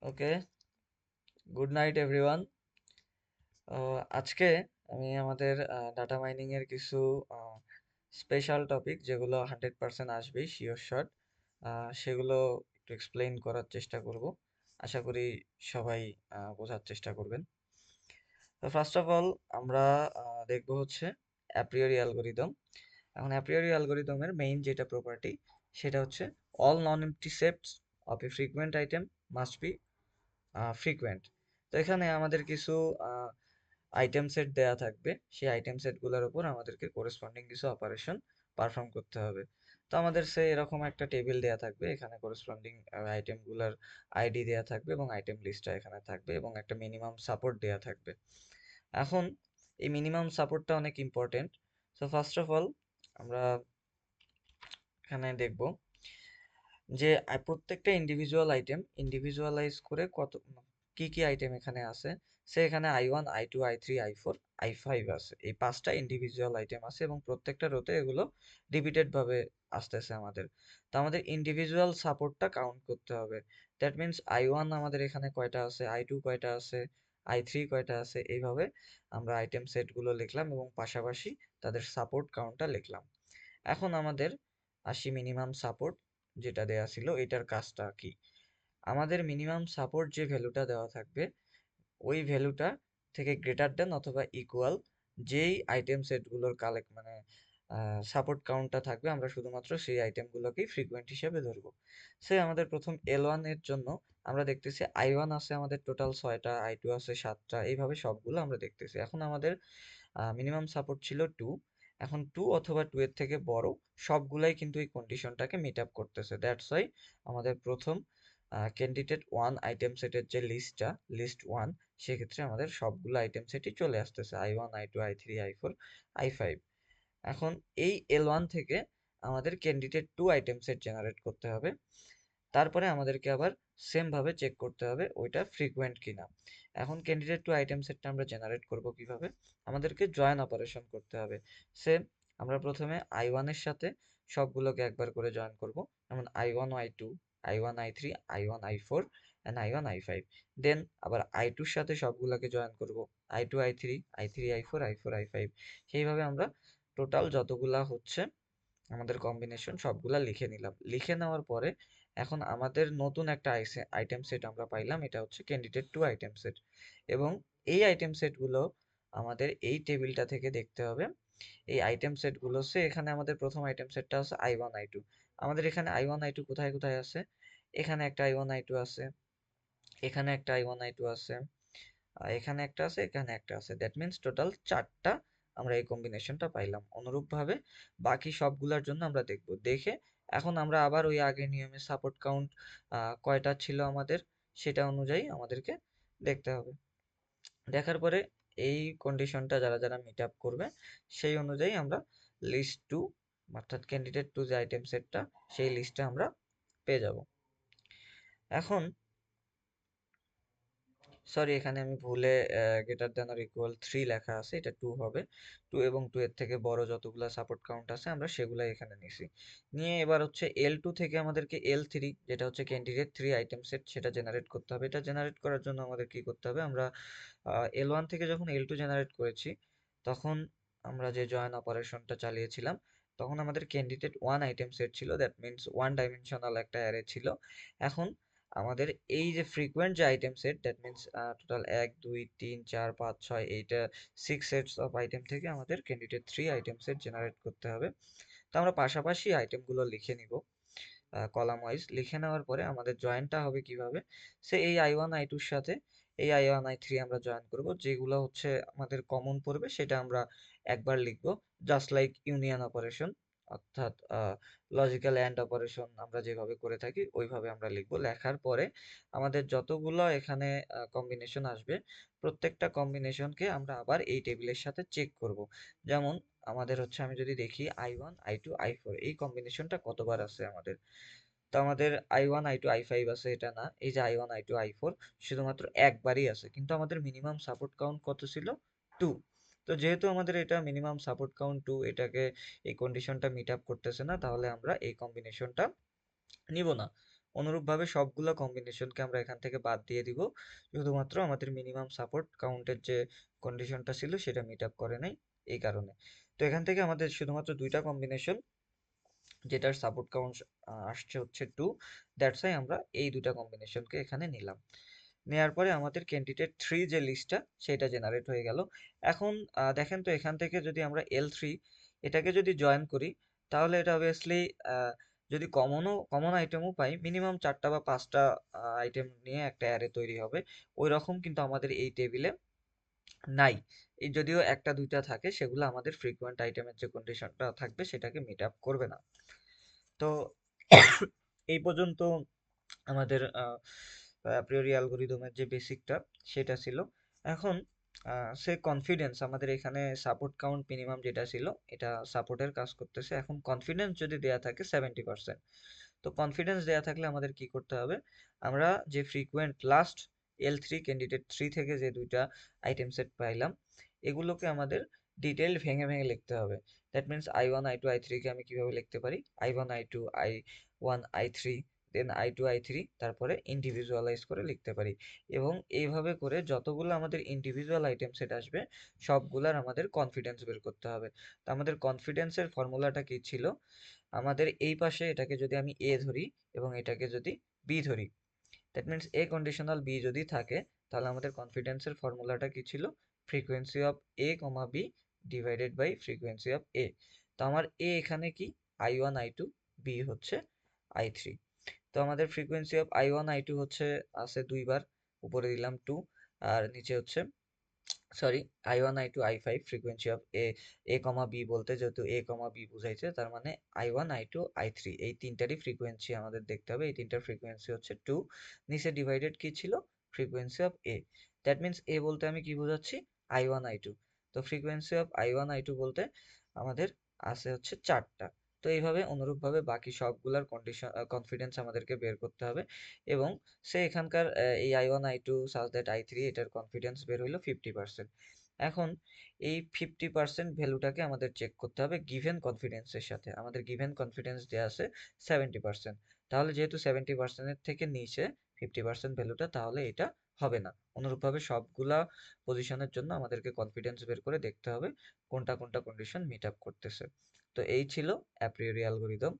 ওকে, good night everyone. আজকে আমি আমাদের ডাটা মাইনিং এর কিছু স্পেশাল টপিক যেগুলো 100% আসবেই শিওর শট, সেগুলো একটু এক্সপ্লেইন করার চেষ্টা করব। আশা করি সবাই বোঝার চেষ্টা করবেন। তো ফার্স্ট অফ অল আমরা দেখব হচ্ছে অ্যাপ্রিওরি অ্যালগোরিদম। এখন অ্যাপ্রিওরি অ্যালগোরিদমের মেইন যেটা প্রপার্টি সেটা হচ্ছে all non empty sets of a frequent item must be frequent. তো এখানে আমাদের কিছু আইটেম সেট দেয়া থাকবে, সেই আইটেম সেটগুলোর উপর আমাদেরকে করেসপন্ডিং কিছু অপারেশন পারফর্ম করতে হবে। তো আমাদের সে এরকম একটা টেবিল দেয়া থাকবে, এখানে করেসপন্ডিং আইটেমগুলোর আইডি দেয়া থাকবে এবং আইটেম লিস্টটা এখানে থাকবে এবং একটা মিনিমাম সাপোর্ট দেয়া থাকবে। এখন এই মিনিমাম সাপোর্টটা অনেক important. So first of all আমরা এখানে দেখব যে প্রত্যেকটা ইন্ডিভিজুয়াল আইটেম ইন্ডিভিজুয়ালাইজ করে কত কি কি আইটেম এখানে আছে। সে এখানে i1 i2 i3 i4 i5 আছে, এই পাঁচটা ইন্ডিভিজুয়াল আইটেম আছে এবং প্রত্যেকটা রোতে এগুলো রিপিটেড ভাবে আসতেছে আমাদের। তো আমাদের ইন্ডিভিজুয়াল সাপোর্টটা কাউন্ট করতে হবে। দ্যাট মিনস i1 আমাদের এখানে কয়টা আছে, i2 কয়টা আছে, i3 কয়টা আছে, এইভাবে আমরা আইটেম সেটগুলো লিখলাম এবং পাশাপাশি তাদের সাপোর্ট কাউন্টটা লিখলাম। এখন আমাদের আসি মিনিমাম সাপোর্ট যেটা দেয়া ছিল, এটার কাজটা কি। আমাদের মিনিমাম সাপোর্ট যে ভ্যালুটা দেওয়া থাকবে ওই ভ্যালুটা থেকে গ্রেটার দেন অথবা ইকুয়াল যেই আইটেম সেটগুলোর কালেক্ট মানে সাপোর্ট কাউন্টটা থাকবে, আমরা শুধুমাত্র সেই আইটেমগুলোকেই ফ্রিকোয়েন্ট হিসেবে ধরবো। সে আমাদের প্রথম L1 এর জন্য আমরা দেখতেছি i1 আছে আমাদের টোটাল 6টা, i2 আছে 7টা, এইভাবে সবগুলো আমরা দেখতেছি। এখন আমাদের মিনিমাম সাপোর্ট ছিল 2। এখন 2 অথবা 2 এর থেকে বড় সবগুলাই কিন্তু এই কন্ডিশনটাকে মিট আপ করতেছে। দ্যাটস ওয়াই আমাদের প্রথম ক্যান্ডিডেট 1 আইটেম সেটের যে লিস্টটা, লিস্ট 1, সেক্ষেত্রে আমাদের সবগুলো আইটেম সেটই চলে আসতেছে i1 i2 i3 i4 i5। এখন এই L1 থেকে আমাদের ক্যান্ডিডেট 2 আইটেম সেট জেনারেট করতে হবে। তারপরে আমাদেরকে আবার সেম ভাবে চেক করতে হবে ওইটা ফ্রিকোয়েন্ট কিনা। এখন ক্যান্ডিডেট টু আইটেম সেটটা আমরা জেনারেট করব কিভাবে, আমাদেরকে জয়েন অপারেশন করতে হবে। সেম, আমরা প্রথমে i1 এর সাথে সবগুলোকে একবার করে জয়েন করব, যেমন i1 i2 i1 i3 i1 i4 and i1 i5। দেন আবার i2 এর সাথে সবগুলোকে জয়েন করব, i2 i3 i3 i4 i4 i5। সেইভাবে আমরা টোটাল যতগুলা হচ্ছে আমাদের কম্বিনেশন সবগুলা লিখে নিলাম। লিখে নেওয়ার পরে এখন আমাদের নতুন একটা আইটেম সেট আমরা পাইলাম, এটা হচ্ছে ক্যান্ডিডেট টু আইটেম সেট। এবং এই আইটেম সেটগুলো আমাদের এই টেবিলটা থেকে দেখতে হবে। এই আইটেম সেটগুলো এখানে আমাদের প্রথম আইটেম সেটটা আছে i1 i2। আমাদের এখানে i1 i2 কোথায় কোথায় আছে, এখানে একটা i1 i2 আছে, এখানে একটা i1 i2 আছে, এখানে একটা আছে, এখানে একটা আছে। দ্যাট মিন্স টোটাল 4টা আমরা এই কম্বিনেশনটা পাইলাম। অনুরূপভাবে বাকি সবগুলোর জন্য আমরা দেখব। দেখে এখন আমরা আবার ওই আগের নিয়মে সাপোর্ট কাউন্ট কয়টা ছিল আমাদের সেটা অনুযায়ী আমাদেরকে দেখতে হবে। দেখার পরে এই কন্ডিশনটা যারা যারা মিট আপ করবে সেই অনুযায়ী আমরা লিস্ট টু, অর্থাৎ ক্যান্ডিডেট টু যে আইটেম সেটটা, সেই লিস্টটা আমরা পেয়ে যাব। এখন সরি, এখানে আমি ভুলে গ্রেটার দ্যান অর ইকুয়াল 3 লেখা আছে, এটা 2 হবে। 2 এবং 2 এর থেকে বড় যতগুলা সাপোর্ট কাউন্ট আছে আমরা সেগুলাই এখানে নিছি। নিয়ে এবার হচ্ছে L2 থেকে আমাদেরকে L3 যেটা হচ্ছে ক্যান্ডিডেট 3 আইটেম সেট, সেটা জেনারেট করতে হবে। এটা জেনারেট করার জন্য আমাদের কি করতে হবে, আমরা L1 থেকে যখন L2 জেনারেট করেছি তখন আমরা যে জয়েন অপারেশনটা চালিয়েছিলাম তখন আমাদের ক্যান্ডিডেট 1 আইটেম সেট ছিল, দ্যাট মিনস ওয়ান ডাইমেনশনাল একটা অ্যারে ছিল। এখন আমাদের এই যে ফ্রিকোয়েন্ট যে item set, that means total 1 2 3 4 5 6, এইটা 6 সেটস অফ আইটেম থেকে আমাদের ক্যান্ডিডেট 3 আইটেম সেট জেনারেট করতে হবে। তো আমরা পাশাপাশি আইটেমগুলো লিখে নিব কলাম ওয়াইজ। লিখে নেওয়ার পরে আমাদের জয়েনটা হবে কিভাবে, এই i1 i2 এর সাথে এই i1 i3 আমরা জয়েন করব, যেগুলো হচ্ছে আমাদের কমন পড়বে সেটা আমরা একবার লিখব, জাস্ট লাইক ইউনিয়ন অপারেশন, অর্থাৎ লজিক্যাল অ্যান্ড অপারেশন আমরা যেভাবে করে থাকি ওইভাবে আমরা লিখব। লেখার পরে আমাদের যতগুলো এখানে কম্বিনেশন আসবে প্রত্যেকটা কম্বিনেশনকে আমরা আবার এই টেবিলের সাথে চেক করব। যেমন আমাদের হচ্ছে, আমি যদি দেখি i1 i2 i4 এই কম্বিনেশনটা কতবার আছে আমাদের, তো আমাদের i1 i2 i5 আছে এটা না, এই যে i1 i2 i4 শুধুমাত্র একবারই আছে, কিন্তু আমাদের মিনিমাম সাপোর্ট কাউন্ট কত ছিল, 2। তো যেহেতু আমাদের এটা মিনিমাম সাপোর্ট কাউন্ট 2, এটাকে এই কন্ডিশনটা মিট আপ করতেছে না, তাহলে আমরা এই কম্বিনেশনটা নিব না। অনুরূপভাবে সবগুলো কম্বিনেশনকে আমরা এখান থেকে বাদ দিয়ে দিব, শুধুমাত্র আমাদের মিনিমাম সাপোর্ট কাউন্টের যে কন্ডিশনটা ছিল সেটা মিট আপ করে নাই এই কারণে। তো এখান থেকে আমাদের শুধুমাত্র দুইটা কম্বিনেশন যেটার সাপোর্ট কাউন্ট আসছে হচ্ছে 2, দ্যাটস ওয়াই আমরা এই দুটা কম্বিনেশনকে এখানে নিলাম। নেয়ার পরে আমাদের ক্যান্ডিডেট 3 যে লিস্টটা সেটা জেনারেট হয়ে গেল। এখন দেখেন তো এখান থেকে যদি আমরা L3 এটাকে যদি জয়েন করি, তাহলে এটা অবভিয়াসলি যদি কমন আইটেমও পাই, মিনিমাম 4টা বা 5টা আইটেম নিয়ে একটা অ্যারে তৈরি হবে। ওই রকম কিন্তু আমাদের এই টেবিলে নাই। এই যদিও 1টা 2টা থাকে, সেগুলো আমাদের ফ্রিকোয়েন্ট আইটেমের যে কন্ডিশনটা থাকবে সেটাকে মিট আপ করবে না। তো এই পর্যন্ত আমাদের প্রিওরি অ্যালগরিদমের যে বেসিকটা সেটা ছিল। এখন সে কনফিডেন্স আমাদের এখানে সাপোর্ট কাউন্ট মিনিমাম যেটা ছিল এটা সাপোর্টের কাজ করতেছে। এখন কনফিডেন্স যদি দেয়া থাকে 70%, তো কনফিডেন্স দেয়া থাকলে আমাদের কি করতে হবে, আমরা যে ফ্রিকোয়েন্ট লাস্ট L3 ক্যান্ডিডেট 3 থেকে যে দুইটা আইটেম সেট পাইলাম, এগুলোকে আমাদের ডিটেইল ভেঙে ভেঙে লিখতে হবে। That means I1 I2 I3 কে আমি কিভাবে লিখতে পারি, I1 I2 I1 I3 দেন I2 I3, তারপরে ইন্ডিভিজুয়ালাইজ করে লিখতে পারি। এবং এইভাবে করে যতগুলো আমাদের ইন্ডিভিজুয়াল আইটেম সেট আসবে সবগুলার আমাদের কনফিডেন্স বের করতে হবে। তো আমাদের কনফিডেন্সের ফর্মুলাটা কি ছিল, আমাদের এই পাশে এটাকে যদি আমি এ ধরি এবং এটাকে যদি বি ধরি, that means A conditional B যদি থাকে, তাহলে আমাদের কনফিডেন্সের ফর্মুলাটা কি ছিল, frequency of A comma B divided by frequency of A. তো আমার এ এখানে কি, I1 I2, বি হচ্ছে I3। তো আমাদের ফ্রিকোয়েন্সি অফ I1 I2 হচ্ছে আছে দুইবার, উপরে দিলাম 2 আর নিচে হচ্ছে, sorry, I1 I2 I5, frequency of A comma B বলতে যেহেতু এ কমা বি বুঝাইছে, তার মানে I1 I2 I3 এই তিনটারই ফ্রিকোয়েন্সি আমাদের দেখতে হবে। এই তিনটার ফ্রিকোয়েন্সি হচ্ছে 2, নিচে ডিভাইডেড কি ছিল, frequency of A. That means A বলতে আমি কি বোঝাচ্ছি, I1 I2। তো ফ্রিকোয়েন্সি অফ I1 I2 বলতে আমাদের আছে হচ্ছে 4টা। তো এইভাবে অনুরূপভাবে বাকি সবগুলার কন্ডিশন কনফিডেন্স আমাদেরকে বের করতে হবে। এবং সে এখানকার এই I1 I2 such that I3 এটার কনফিডেন্স বের হইলো 50%। এখন এই 50% ভ্যালুটাকে আমাদের চেক করতে হবে গিভেন কনফিডেন্সের সাথে। আমাদের গিভেন কনফিডেন্স দেওয়া আছে 70%, তাহলে যেহেতু 70%-এর থেকে নিচে 50% ভ্যালুটা, তাহলে এটা হবে না। অনুরূপভাবে সবগুলা পজিশনের জন্য আমাদেরকে কনফিডেন্স বের করে দেখতে হবে কোনটা কোনটা কন্ডিশন মিট আপ করতেছে। তো এই ছিল অ্যাপ্রিওরি অ্যালগরিদম।